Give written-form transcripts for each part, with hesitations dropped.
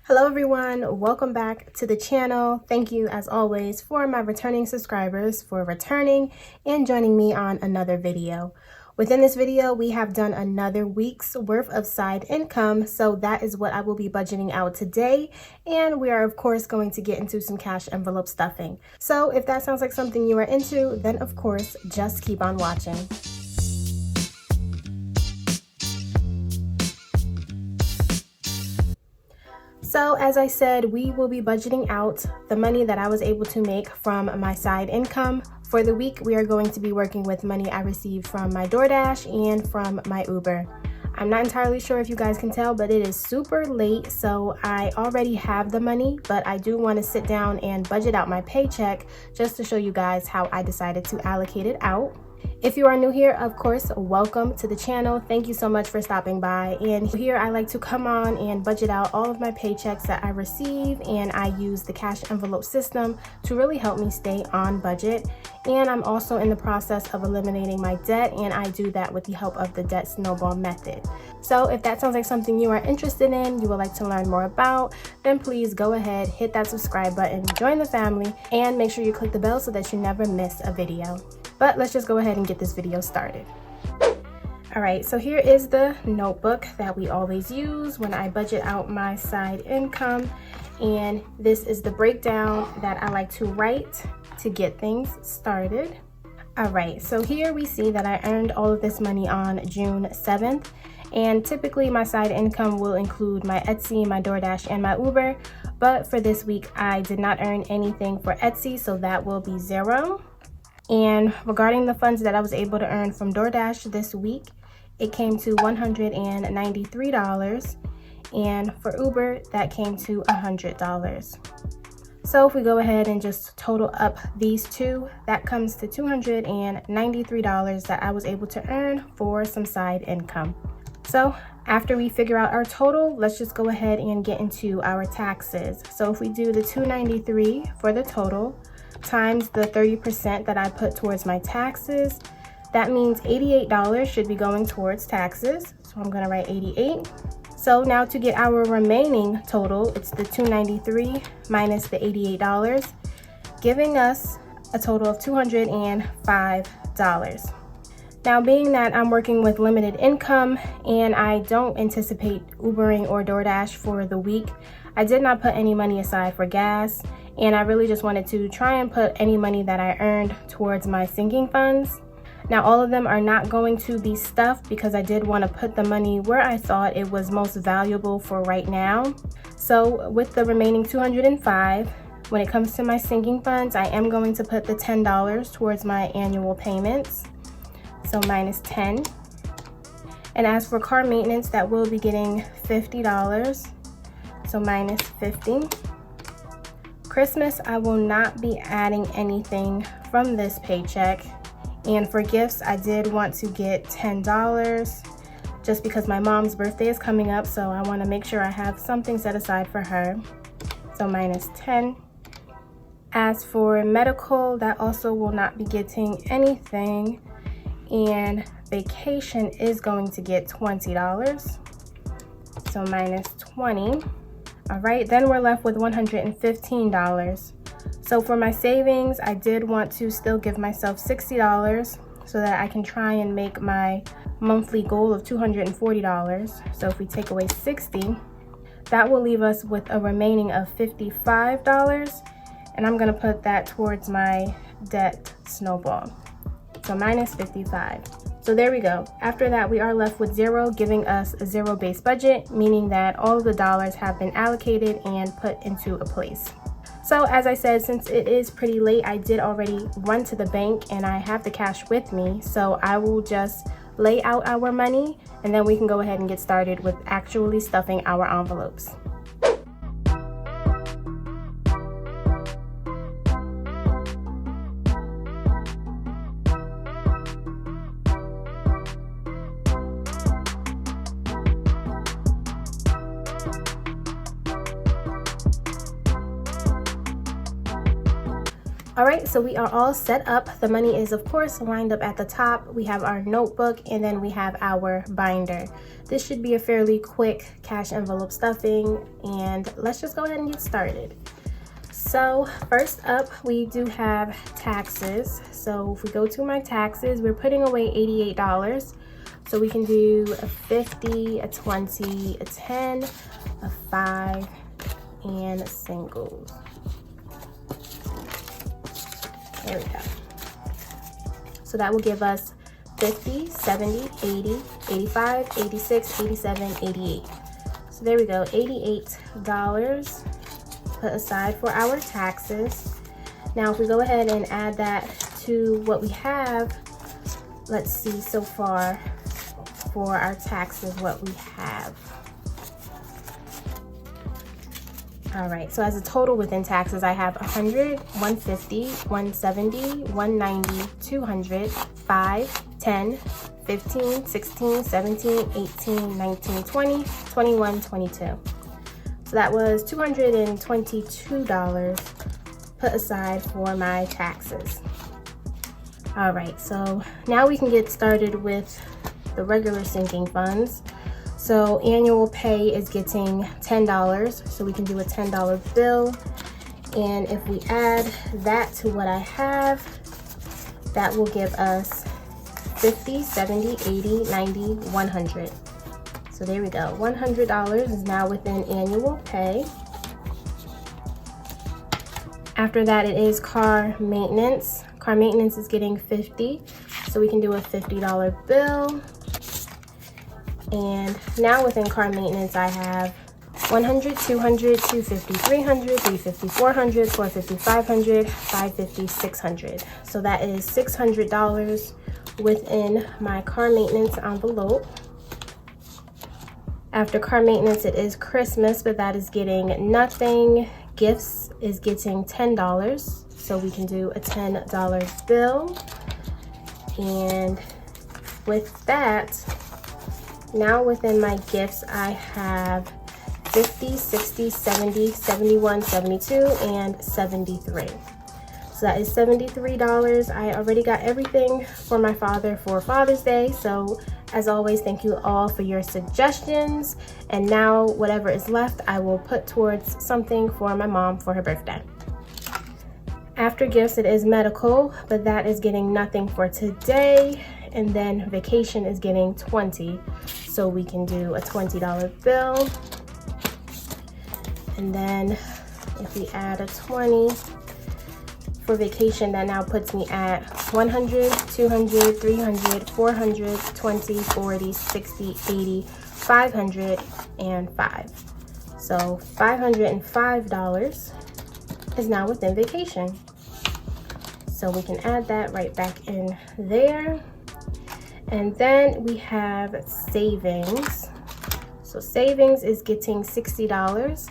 Hello everyone, welcome back to the channel. Thank you as always for my returning subscribers for returning and joining me on another video. Within this video, we have done another week's worth of side income, so that is what I will be budgeting out today, and we are of course going to get into some cash envelope stuffing. So if that sounds like something you are into, then of course just keep on watching. So as I said, we will be budgeting out the money that I was able to make from my side income. For the week, we are going to be working with money I received from my DoorDash and from my Uber. I'm not entirely sure if you guys can tell, but it is super late, so I already have the money, but I do want to sit down and budget out my paycheck just to show you guys how I decided to allocate it out. If you are new here, of course, welcome to the channel. Thank you so much for stopping by. And here I like to come on and budget out all of my paychecks that I receive, and I use the cash envelope system to really help me stay on budget. And I'm also in the process of eliminating my debt, and I do that with the help of the debt snowball method. So if that sounds like something you are interested in, you would like to learn more about, then please go ahead, hit that subscribe button, join the family, and make sure you click the bell so that you never miss a video. But let's just go ahead and get this video started. All right, so here is the notebook that we always use when I budget out my side income. And this is the breakdown that I like to write to get things started. All right, so here we see that I earned all of this money on June 7th. And typically my side income will include my Etsy, my DoorDash, and my Uber. But for this week, I did not earn anything for Etsy, so that will be $0. And regarding the funds that I was able to earn from DoorDash this week, it came to $193. And for Uber, that came to $100. So if we go ahead and just total up these two, that comes to $293 that I was able to earn for some side income. So after we figure out our total, let's just go ahead and get into our taxes. So if we do the $293 for the total, times the 30% that I put towards my taxes, that means $88 should be going towards taxes. So I'm gonna write 88. So now to get our remaining total, it's the $293 minus the $88, giving us a total of $205. Now, being that I'm working with limited income and I don't anticipate Ubering or DoorDash for the week, I did not put any money aside for gas, and I really just wanted to try and put any money that I earned towards my sinking funds. Now, all of them are not going to be stuffed because I did want to put the money where I thought it was most valuable for right now. So with the remaining $205, when it comes to my sinking funds, I am going to put the $10 towards my annual payments. So minus 10. And as for car maintenance, that will be getting $50. So minus 50. Christmas, I will not be adding anything from this paycheck. And for gifts, I did want to get $10 just because my mom's birthday is coming up. So I want to make sure I have something set aside for her. So minus 10. As for medical, that also will not be getting anything. And vacation is going to get $20. So minus 20. All right, then we're left with $115. So for my savings, I did want to still give myself $60 so that I can try and make my monthly goal of $240. So if we take away 60, that will leave us with a remaining of $55. And I'm gonna put that towards my debt snowball. So minus 55. So there we go. After that, we are left with $0, giving us a $0 budget, meaning that all of the dollars have been allocated and put into a place. So as I said, since it is pretty late, I did already run to the bank and I have the cash with me. So I will just lay out our money and then we can go ahead and get started with actually stuffing our envelopes. All right, so we are all set up. The money is of course lined up at the top. We have our notebook and then we have our binder. This should be a fairly quick cash envelope stuffing, and let's just go ahead and get started. So first up, we do have taxes. So if we go to my taxes, we're putting away $88. So we can do a 50, a 20, a 10, a 5, and singles. There we go. So that will give us 50, 70, 80, 85, 86, 87, 88. So there we go, $88 put aside for our taxes. Now if we go ahead and add that to what we have, let's see so far for our taxes what we have. All right, so as a total within taxes, I have 100, 150, 170, 190, 200, 5, 10, 15, 16, 17, 18, 19, 20, 21, 22. So that was $222 put aside for my taxes. All right, so now we can get started with the regular sinking funds. So annual pay is getting $10, so we can do a $10 bill. And if we add that to what I have, that will give us 50, 70, 80, 90, 100. So there we go, $100 is now within annual pay. After that, it is car maintenance. Car maintenance is getting 50, so we can do a $50 bill. And now within car maintenance, I have 100, 200, 250, 300, 350, 400, 450, 500, 550, 600. So that is $600 within my car maintenance envelope. After car maintenance, it is Christmas, but that is getting nothing. Gifts is getting $10, so we can do a $10 bill. And with that, now within my gifts, I have 50, 60, 70, 71, 72, and 73. So that is $73. I already got everything for my father for Father's Day. So as always, thank you all for your suggestions. And now whatever is left, I will put towards something for my mom for her birthday. After gifts, it is medical, but that is getting nothing for today. And then vacation is getting 20. So we can do a $20 bill. And then if we add a 20 for vacation, that now puts me at 100, 200, 300, 400, 20, 40, 60, 80, 500, and 5. So $505 is now within vacation. So we can add that right back in there. And then we have savings. So savings is getting $60.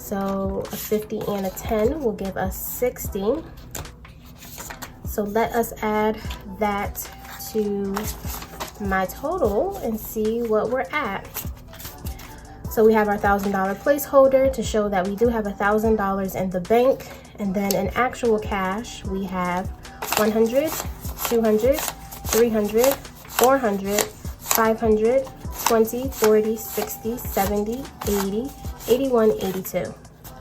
So a 50 and a 10 will give us 60. So let us add that to my total and see what we're at. So we have our $1,000 placeholder to show that we do have $1,000 in the bank. And then in actual cash, we have 100, 200, 300, 400, 500, 20, 40, 60, 70, 80, 81, 82.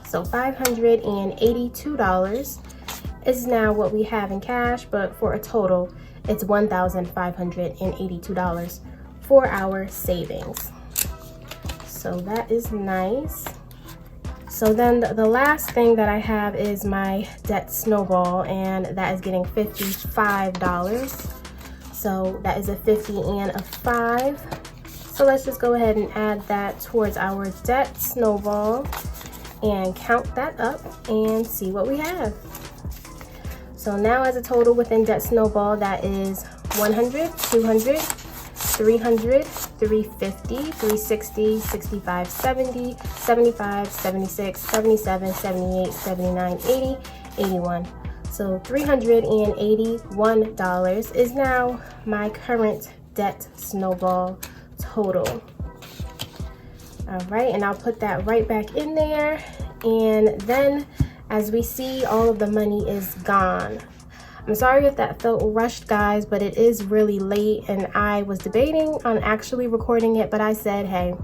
So $582 is now what we have in cash, but for a total, it's $1,582 for our savings. So that is nice. So then the last thing that I have is my debt snowball, and that is getting $55. So that is a 50 and a 5. So let's just go ahead and add that towards our debt snowball and count that up and see what we have. So now as a total within debt snowball, that is 100, 200, 300, 350, 360, 65, 70, 75, 76, 77, 78, 79, 80, 81. So $381 is now my current debt snowball total. All right, and I'll put that right back in there. And then As we see, all of the money is gone. I'm sorry if that felt rushed, guys, but it is really late and I was debating on actually recording it, but I said, hey,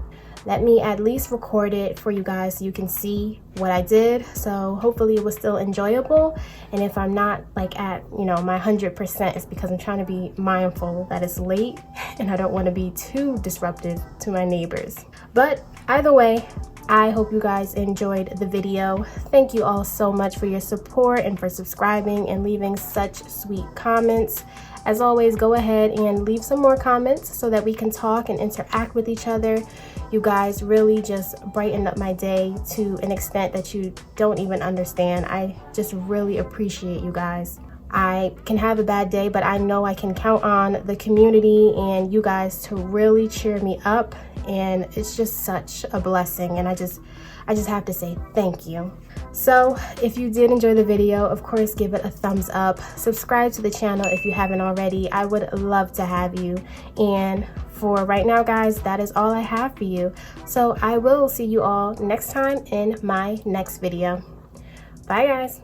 let me at least record it for you guys so you can see what I did. So hopefully it was still enjoyable. And if I'm not like at, you know, my 100%, it's because I'm trying to be mindful that it's late and I don't want to be too disruptive to my neighbors. But either way, I hope you guys enjoyed the video. Thank you all so much for your support and for subscribing and leaving such sweet comments. As always, go ahead and leave some more comments so that we can talk and interact with each other. You guys really just brighten up my day to an extent that you don't even understand. I just really appreciate you guys. I can have a bad day, but I know I can count on the community and you guys to really cheer me up, and it's just such a blessing, and I just have to say thank you. So if you did enjoy the video, of course give it a thumbs up, subscribe to the channel if you haven't already. I would love to have you, and for right now, guys, that is all I have for you. So I will see you all next time in my next video. Bye, guys.